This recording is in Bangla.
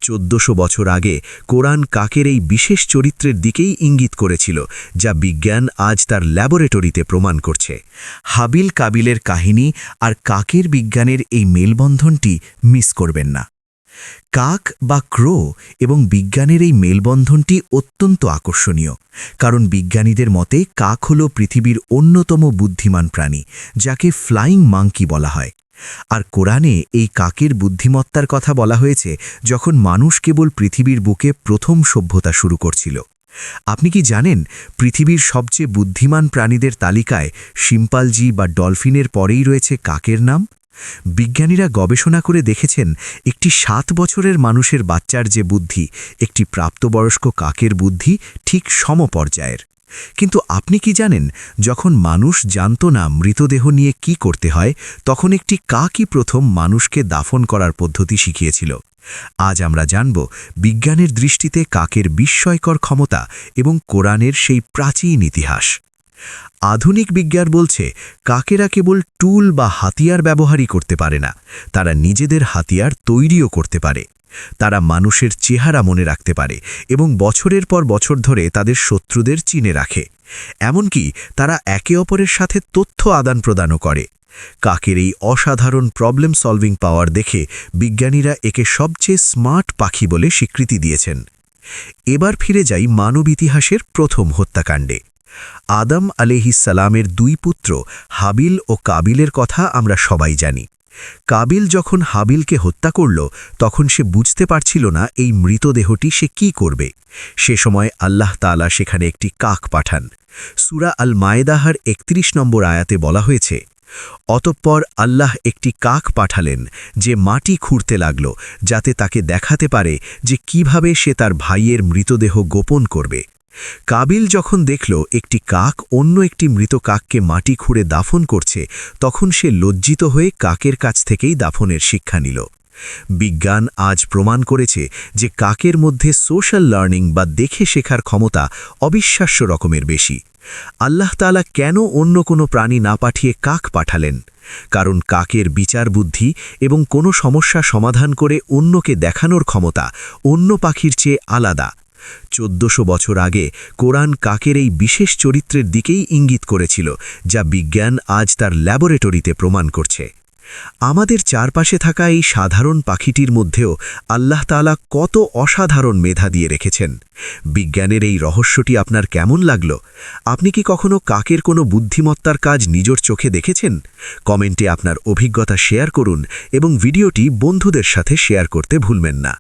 1400 বছর আগে কোরআন কাকের এই বিশেষ চরিত্রের দিকেই ইঙ্গিত করেছিল, যা বিজ্ঞান আজ তার ল্যাবরেটরিতে প্রমাণ করছে। হাবিল কাবিলের কাহিনী আর কাকের বিজ্ঞানের এই মেলবন্ধনটি মিস করবেন না। কাক বা ক্রো এবং বিজ্ঞানের এই মেলবন্ধনটি অত্যন্ত আকর্ষণীয়, কারণ বিজ্ঞানীদের মতে কাক হল পৃথিবীর অন্যতম বুদ্ধিমান প্রাণী, যাকে ফ্লাইং মাঙ্কি বলা হয়। আর কোরআনে এই কাকের বুদ্ধিমত্তার কথা বলা হয়েছে যখন মানুষ কেবল পৃথিবীর বুকে প্রথম সভ্যতা শুরু করছিল। আপনি কি জানেন, পৃথিবীর সবচেয়ে বুদ্ধিমান প্রাণীদের তালিকায় শিম্পালজি বা ডলফিনের পরেই রয়েছে কাকের নাম? বিজ্ঞানীরা গবেষণা করে দেখেছেন, একটি 7 বছরের মানুষের বাচ্চার যে বুদ্ধি, একটি প্রাপ্তবয়স্ক কাকের বুদ্ধি ঠিক সমপর্যায়ের। কিন্তু আপনি কি জানেন, যখন মানুষ জানত না মৃতদেহ নিয়ে কি করতে হয়, তখন একটি কাকই প্রথম মানুষকে দাফন করার পদ্ধতি শিখিয়েছিল। আজ আমরা জানব বিজ্ঞানের দৃষ্টিতে কাকের বিস্ময়কর ক্ষমতা এবং কোরআনের সেই প্রাচীন ইতিহাস। আধুনিক বিজ্ঞান বলছে, কাকেরা কেবল টুল বা হাতিয়ার ব্যবহারই করতে পারে না, তারা নিজেদের হাতিয়ার তৈরিও করতে পারে। তারা মানুষের চেহারা মনে রাখতে পারে এবং বছরের পর বছর ধরে তাদের শত্রুদের চিনে রাখে। এমনকি তারা একে অপরের সাথে তথ্য আদান প্রদানও করে। কাকের এই অসাধারণ প্রবলেম সলভিং পাওয়ার দেখে বিজ্ঞানীরা একে সবচেয়ে স্মার্ট পাখি বলে স্বীকৃতি দিয়েছেন। এবার ফিরে যাই মানব ইতিহাসের প্রথম হত্যাকাণ্ডে। আদম আলাইহিসসালামের 2 পুত্র হাবিল ও কাবিলের কথা আমরা সবাই জানি। কাবিল যখন হাবিলকে হত্যা করল, তখন সে বুঝতে পারছিল না এই মৃতদেহটি সে কি করবে। সে সময় আল্লাহ তাআলা সেখানে একটি কাক পাঠান। সূরা আল মায়েদাহর 31 নম্বর আয়াতে বলা হয়েছে, অতঃপর আল্লাহ একটি কাক পাঠালেন, যে মাটি খুঁড়তে লাগল, যাতে তাকে দেখাতে পারে যে কিভাবে সে তার ভাইয়ের মৃতদেহ গোপন করবে। কাবিল যখন দেখল একটি কাক অন্য একটি মৃত কাককে মাটি খুঁড়ে দাফন করছে, তখন সে লজ্জিত হয়ে কাকের কাছ থেকেই দাফনের শিক্ষা নিল। বিজ্ঞান আজ প্রমাণ করেছে যে কাকের মধ্যে সোশ্যাল লার্নিং বা দেখে শেখার ক্ষমতা অবিশ্বাস্য রকমের বেশি। আল্লাহ তাআলা কেন অন্য কোনো প্রাণী না পাঠিয়ে কাক পাঠালেন? কারণ কাকের বিচার বুদ্ধি এবং কোনো সমস্যা সমাধান করে অন্যকে দেখানোর ক্ষমতা অন্য পাখির চেয়ে আলাদা। 1400 বছর আগে কোরআন কাকের এই বিশেষ চরিত্রের দিকেই ইঙ্গিত করেছিল, যা বিজ্ঞান আজ তার ল্যাবরেটরিতে প্রমাণ করছে। আমাদের চারপাশে থাকা এই সাধারণ পাখিটির মধ্যেও আল্লাহ তাআলা কত অসাধারণ মেধা দিয়ে রেখেছেন। বিজ্ঞানের এই রহস্যটি আপনার কেমন লাগলো? আপনি কি কখনো কাকের কোনো বুদ্ধিমত্তার কাজ নিজের চোখে দেখেছেন? কমেন্টে আপনার অভিজ্ঞতা শেয়ার করুন এবং ভিডিওটি বন্ধুদের সাথে শেয়ার করতে ভুলবেন না।